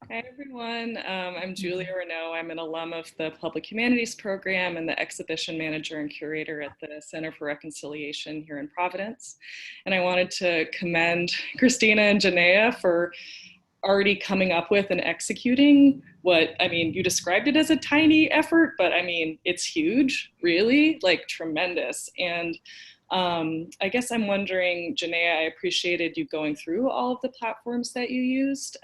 Hi, everyone. I'm Julia Renaud. I'm an alum of the Public Humanities program and the exhibition manager and curator at the Center for Reconciliation here in Providence. And I wanted to commend Christina and Janaya for already coming up with and executing what, I mean, you described it as a tiny effort, but I mean, it's huge, really, like tremendous. And I guess I'm wondering, Janaya, I appreciated you going through all of the platforms that you used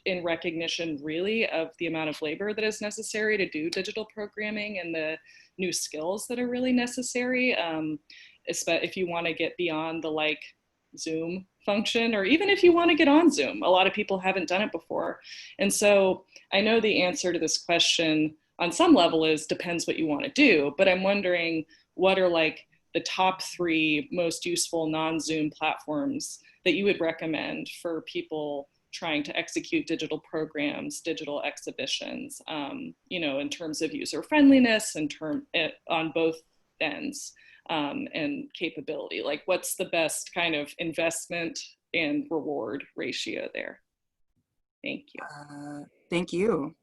in recognition, really, of the amount of labor that is necessary to do digital programming and the new skills that are really necessary, if you want to get beyond the like Zoom function, or even if you want to get on Zoom. A lot of people haven't done it before. And so I know the answer to this question on some level is depends what you want to do. But I'm wondering what are like the top 3 most useful non-Zoom platforms that you would recommend for people trying to execute digital programs, digital exhibitions, you know, in terms of user friendliness and on both ends and capability. Like, what's the best kind of investment and reward ratio there? Thank you. Thank you.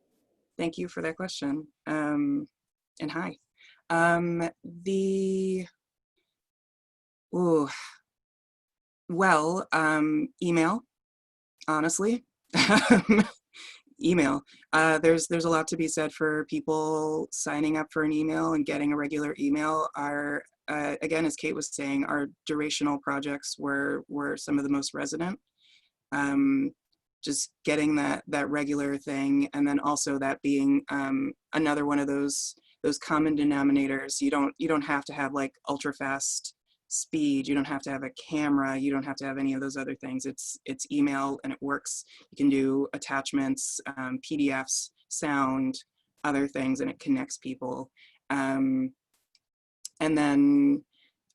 Thank you for that question. And hi. Email, honestly. Email. There's a lot to be said for people signing up for an email and getting a regular email. Again, as Kate was saying, our durational projects were some of the most resonant. Just getting that regular thing, and then also that being another one of those common denominators. You don't have to have like ultra fast speed. You don't have to have a camera. You don't have to have any of those other things. It's email and it works. You can do attachments, PDFs, sound, other things, and it connects people. And then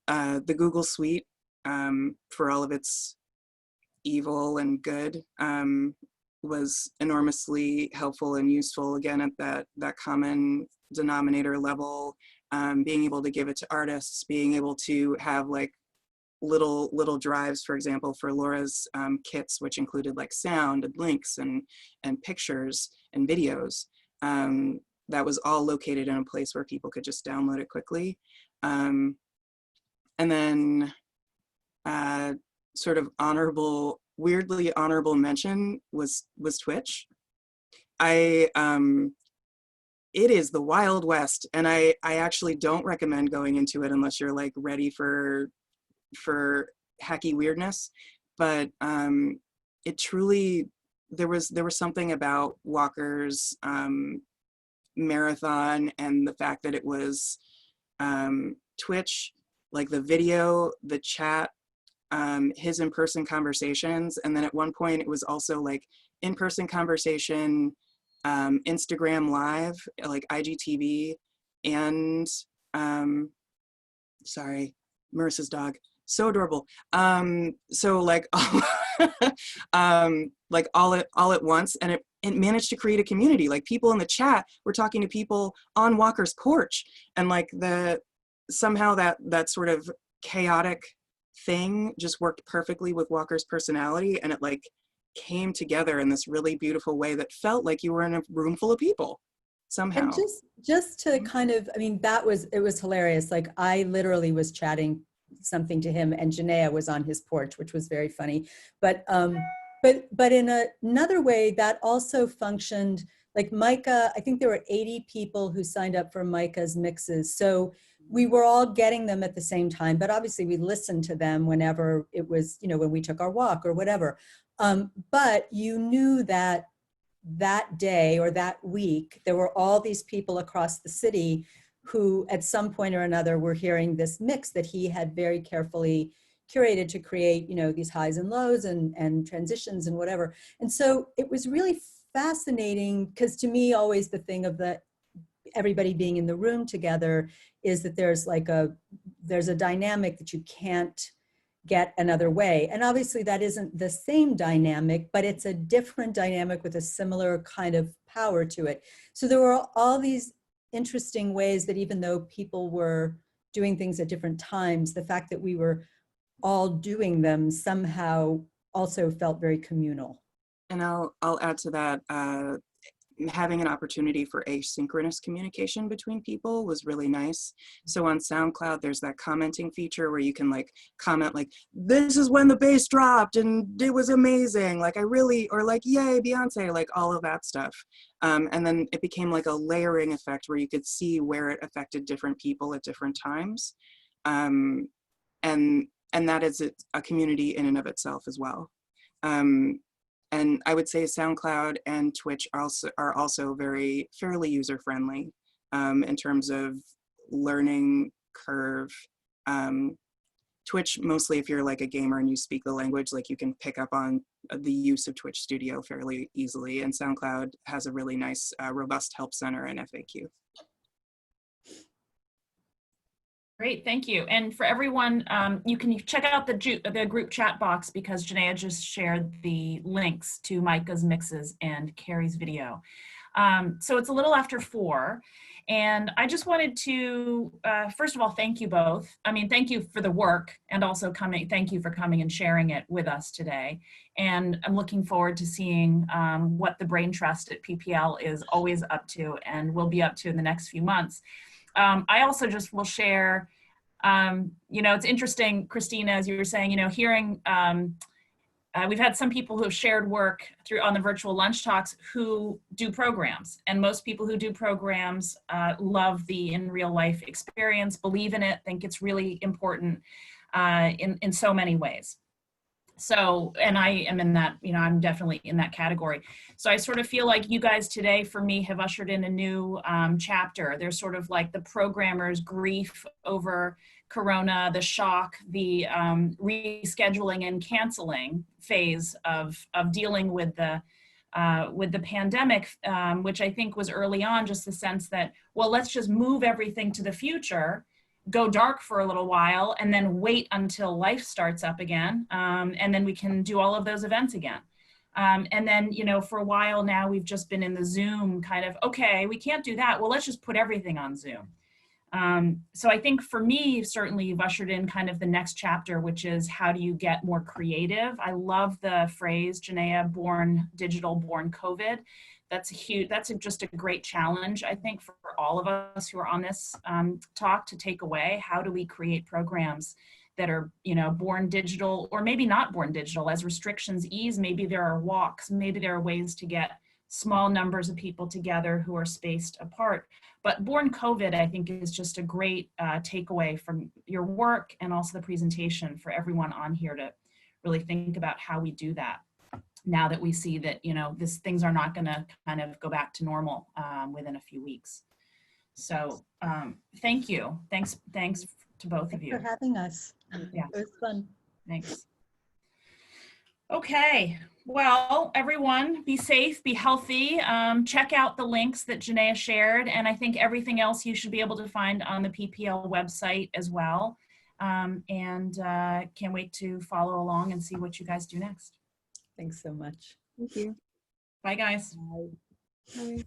the Google Suite, for all of its evil and good, was enormously helpful and useful, again, at that common denominator level, being able to give it to artists, being able to have like little drives, for example, for Laura's kits, which included like sound and links and pictures and videos. That was all located in a place where people could just download it quickly. And then sort of weirdly honorable mention was Twitch. It is the Wild West, and I actually don't recommend going into it unless you're like ready for hacky weirdness. But it truly, there was something about Walker's marathon and the fact that it was Twitch, like the video, the chat, his in-person conversations, and then at one point it was also like in-person conversation, Instagram Live, like IGTV, and sorry, Marissa's dog, so adorable. So like like all at once, and it managed to create a community. Like people in the chat were talking to people on Walker's porch, and like somehow that sort of chaotic thing just worked perfectly with Walker's personality, and it like came together in this really beautiful way that felt like you were in a room full of people somehow. And just to kind of, I mean, it was hilarious. Like I literally was chatting something to him, and Janaya was on his porch, which was very funny. But in another way, that also functioned like Micah. I think there were 80 people who signed up for Micah's mixes. So we were all getting them at the same time, but obviously we listened to them whenever it was, you know, when we took our walk or whatever. But you knew that day or that week, there were all these people across the city who at some point or another were hearing this mix that he had very carefully curated to create, you know, these highs and lows and transitions and whatever. And so it was really fascinating, because to me, always the thing of everybody being in the room together is that there's a dynamic that you can't get another way. And obviously that isn't the same dynamic, but it's a different dynamic with a similar kind of power to it. So there were all these interesting ways that even though people were doing things at different times, the fact that we were all doing them somehow also felt very communal. And I'll add to that, having an opportunity for asynchronous communication between people was really nice. So on SoundCloud, there's that commenting feature where you can like comment like, this is when the bass dropped and it was amazing. Like or like, yay, Beyonce, like all of that stuff. And then it became like a layering effect where you could see where it affected different people at different times. And that is a community in and of itself as well. And I would say SoundCloud and Twitch are also fairly user-friendly in terms of learning curve. Twitch, mostly if you're like a gamer and you speak the language, like you can pick up on the use of Twitch Studio fairly easily, and SoundCloud has a really nice, robust help center and FAQ. Great, thank you. And for everyone, you can check out the group chat box because Janaya just shared the links to Micah's mixes and Carrie's video. So it's a little after 4, and I just wanted to, first of all, thank you both. I mean, thank you for the work, and also thank you for coming and sharing it with us today. And I'm looking forward to seeing what the Brain Trust at PPL is always up to and will be up to in the next few months. I also just will share, you know, it's interesting, Christina, as you were saying, you know, hearing, we've had some people who have shared work on the virtual lunch talks who do programs, and most people who do programs love the in real life experience, believe in it, think it's really important in so many ways. So, and I am in that, you know, I'm definitely in that category. So I sort of feel like you guys today, for me, have ushered in a new chapter. There's sort of like the programmer's grief over Corona, the shock, the rescheduling and canceling phase of dealing with the pandemic, which I think was early on just the sense that, well, let's just move everything to the future, go dark for a little while, and then wait until life starts up again. And then we can do all of those events again. And then, you know, for a while now, we've just been in the Zoom kind of, okay, we can't do that. Well, let's just put everything on Zoom. So I think for me, certainly you've ushered in kind of the next chapter, which is how do you get more creative? I love the phrase, Janaya, born digital, born COVID. That's just a great challenge, I think, for all of us who are on this talk to take away. How do we create programs that are, you know, born digital, or maybe not born digital? As restrictions ease, maybe there are walks, maybe there are ways to get small numbers of people together who are spaced apart. But born COVID, I think, is just a great takeaway from your work and also the presentation for everyone on here to really think about how we do that, now that we see that, you know, things are not going to kind of go back to normal within a few weeks. So thank you. Thanks to both of you. Thanks for having us. Yeah. It was fun. Thanks. Okay. Well, everyone, be safe, be healthy. Check out the links that Janaya shared, and I think everything else you should be able to find on the PPL website as well. And can't wait to follow along and see what you guys do next. Thanks so much. Thank you. Bye, guys. Bye. Bye.